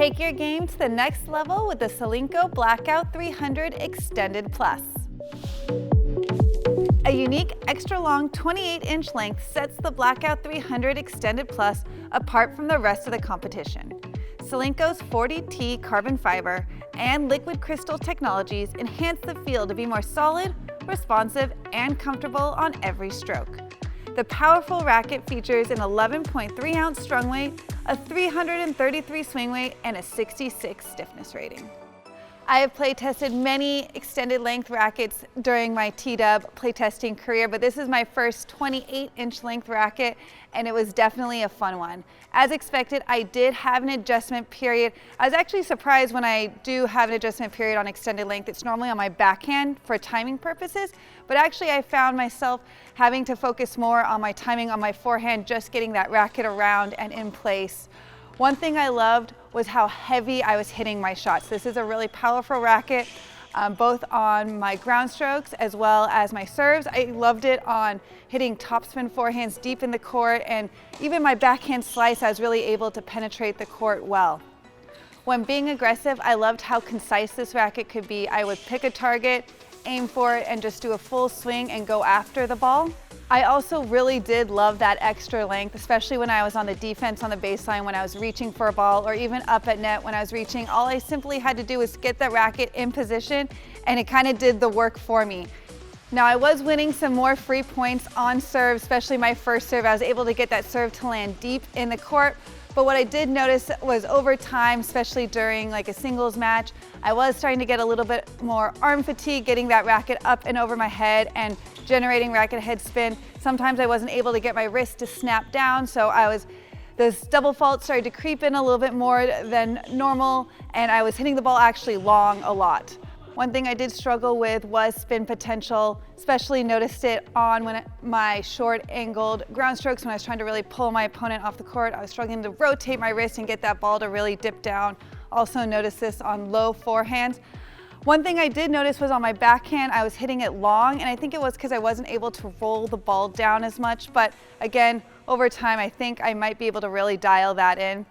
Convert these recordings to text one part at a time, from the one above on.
Take your game to the next level with the Solinco Blackout 300 Extended Plus. A unique extra long 28-inch length sets the Blackout 300 Extended Plus apart from the rest of the competition. Solinco's 40T carbon fiber and liquid crystal technologies enhance the feel to be more solid, responsive, and comfortable on every stroke. The powerful racket features an 11.3-ounce strung weight, a 333 swing weight, and a 66 stiffness rating. I have play tested many extended length rackets during my T-Dub playtesting career, but this is my first 28-inch length racket, and it was definitely a fun one. As expected, I did have an adjustment period. I was actually surprised when I do have an adjustment period on extended length. It's normally on my backhand for timing purposes, but actually I found myself having to focus more on my timing on my forehand, just getting that racket around and in place. One thing I loved was how heavy I was hitting my shots. This is a really powerful racket, both on my ground strokes as well as my serves. I loved it on hitting topspin forehands deep in the court, and even my backhand slice, I was really able to penetrate the court well. When being aggressive, I loved how concise this racket could be. I would pick a target, aim for it, and just do a full swing and go after the ball. I also really did love that extra length, especially when I was on the defense on the baseline, when I was reaching for a ball, or even up at net when I was reaching. All I simply had to do was get the racket in position, and it kind of did the work for me. Now, I was winning some more free points on serve, especially my first serve. I was able to get that serve to land deep in the court. But what I did notice was over time, especially during like a singles match, I was starting to get a little bit more arm fatigue, getting that racket up and over my head and generating racket head spin. Sometimes I wasn't able to get my wrist to snap down, so this double fault started to creep in a little bit more than normal, and I was hitting the ball actually long a lot. One thing I did struggle with was spin potential, especially noticed it on my short angled ground strokes when I was trying to really pull my opponent off the court. I was struggling to rotate my wrist and get that ball to really dip down. Also noticed this on low forehands. One thing I did notice was on my backhand, I was hitting it long, and I think it was because I wasn't able to roll the ball down as much. But again, over time, I think I might be able to really dial that in.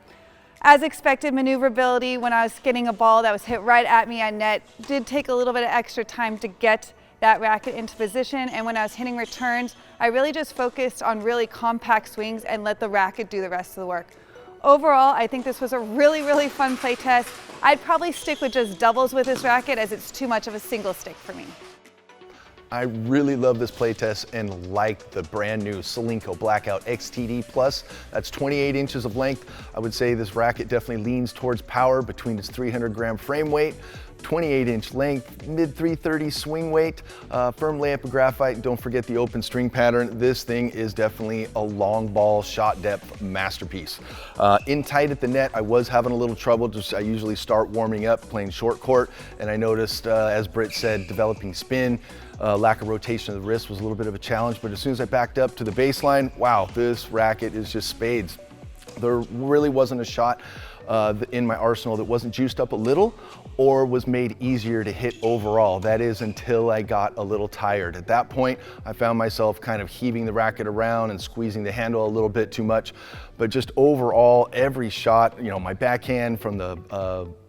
As expected, maneuverability when I was getting a ball that was hit right at me at net did take a little bit of extra time to get that racket into position, and when I was hitting returns, I really just focused on really compact swings and let the racket do the rest of the work. Overall, I think this was a really, really fun play test. I'd probably stick with just doubles with this racket as it's too much of a single stick for me. I really love this playtest and like the brand new Solinco Blackout XTD Plus. That's 28 inches of length. I would say this racket definitely leans towards power between its 300-gram frame weight, 28-inch length, mid 330 swing weight, firm layup of graphite, and don't forget the open string pattern. This thing is definitely a long ball shot depth masterpiece. In tight at the net, I was having a little trouble. I usually start warming up playing short court, and I noticed, as Britt said, developing spin. Lack of rotation of the wrist was a little bit of a challenge, but as soon as I backed up to the baseline, wow, this racket is just spades. There really wasn't a shot in my arsenal that wasn't juiced up a little or was made easier to hit overall. That is until I got a little tired. At that point, I found myself kind of heaving the racket around and squeezing the handle a little bit too much. But just overall, every shot, you know, my backhand from the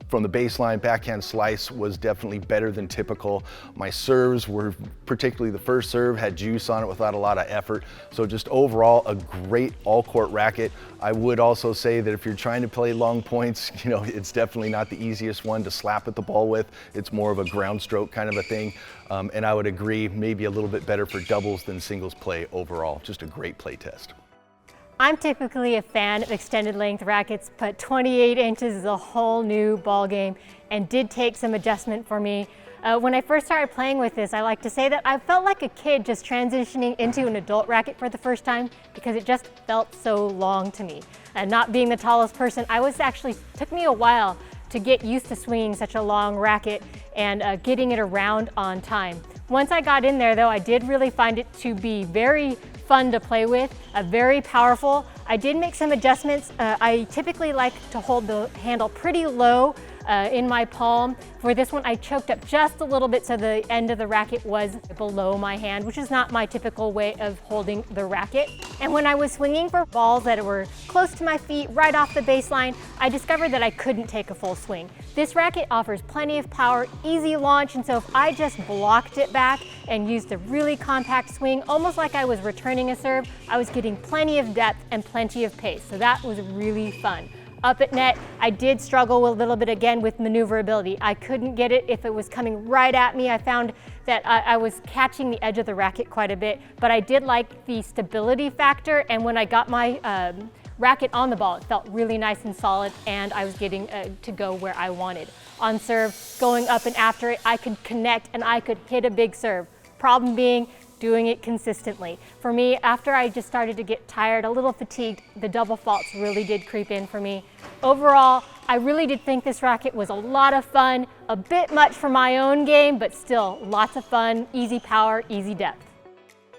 baseline, backhand slice was definitely better than typical. My serves were, particularly the first serve, had juice on it without a lot of effort. So just overall, a great all-court racket. I would also say that if you're trying to play long points, you know, it's definitely not the easiest one to slap at the ball with. It's more of a ground stroke kind of a thing. And I would agree, maybe a little bit better for doubles than singles play overall. Just a great play test. I'm typically a fan of extended length rackets, but 28 inches is a whole new ball game and did take some adjustment for me. When I first started playing with this, I like to say that I felt like a kid just transitioning into an adult racket for the first time because it just felt so long to me. And not being the tallest person, took me a while to get used to swinging such a long racket and getting it around on time. Once I got in there though, I did really find it to be very fun to play with, very powerful. I did make some adjustments. I typically like to hold the handle pretty low in my palm. For this one, I choked up just a little bit so the end of the racket was below my hand, which is not my typical way of holding the racket. And when I was swinging for balls that were close to my feet, right off the baseline, I discovered that I couldn't take a full swing. This racket offers plenty of power, easy launch, and so if I just blocked it back and used a really compact swing, almost like I was returning a serve, I was getting plenty of depth and plenty of pace. So that was really fun. Up at net, I did struggle a little bit again with maneuverability. I couldn't get it if it was coming right at me. I found that I was catching the edge of the racket quite a bit, but I did like the stability factor, and when I got my racket on the ball, it felt really nice and solid, and I was getting to go where I wanted. On serve, going up and after it, I could connect and I could hit a big serve. Problem being, doing it consistently. For me, after I just started to get tired, a little fatigued, the double faults really did creep in for me. Overall, I really did think this racket was a lot of fun, a bit much for my own game, but still lots of fun, easy power, easy depth.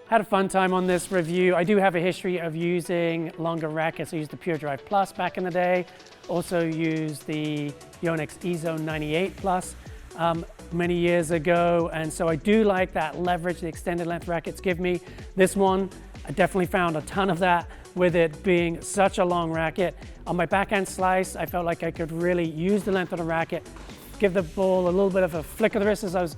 Had a fun time on this review. I do have a history of using longer rackets. I used the Pure Drive Plus back in the day. Also used the Yonex E-Zone 98 Plus many years ago. And so I do like that leverage the extended length rackets give me. This one, I definitely found a ton of that with it being such a long racket. On my backhand slice, I felt like I could really use the length of the racket, give the ball a little bit of a flick of the wrist as I was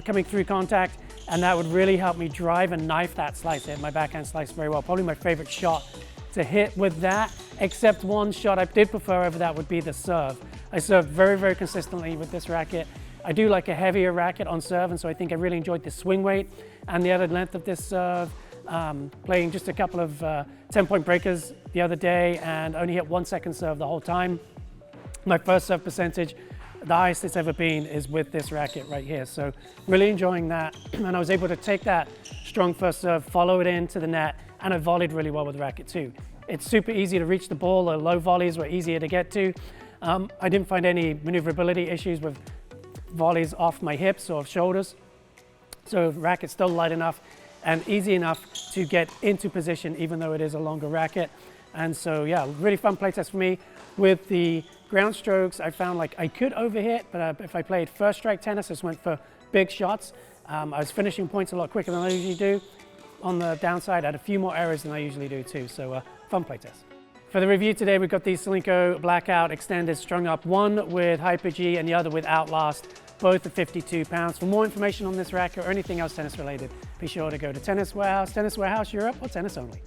coming through contact, and that would really help me drive and knife that slice. It hit my backhand slice very well. Probably my favorite shot to hit with that, except one shot I did prefer over that would be the serve. I served very, very consistently with this racket. I do like a heavier racket on serve, and so I think I really enjoyed the swing weight and the added length of this serve. Playing just a couple of 10-point breakers the other day and only hit 1 second serve the whole time. My first serve percentage, the highest it's ever been, is with this racket right here. So really enjoying that. And I was able to take that strong first serve, follow it into the net, and I volleyed really well with the racket too. It's super easy to reach the ball. The low volleys were easier to get to. I didn't find any maneuverability issues with volleys off my hips or shoulders. So the racket's still light enough and easy enough to get into position, even though it is a longer racket. And so, yeah, really fun play test for me. With the ground strokes, I found like I could overhit, but if I played first strike tennis, I just went for big shots. I was finishing points a lot quicker than I usually do. On the downside, I had a few more errors than I usually do too, so fun play test. For the review today, we've got the Solinco Blackout extended strung up, one with Hyper G and the other with Outlast, both at 52 pounds. For more information on this racket or anything else tennis related, be sure to go to Tennis Warehouse, Tennis Warehouse Europe, or Tennis Only.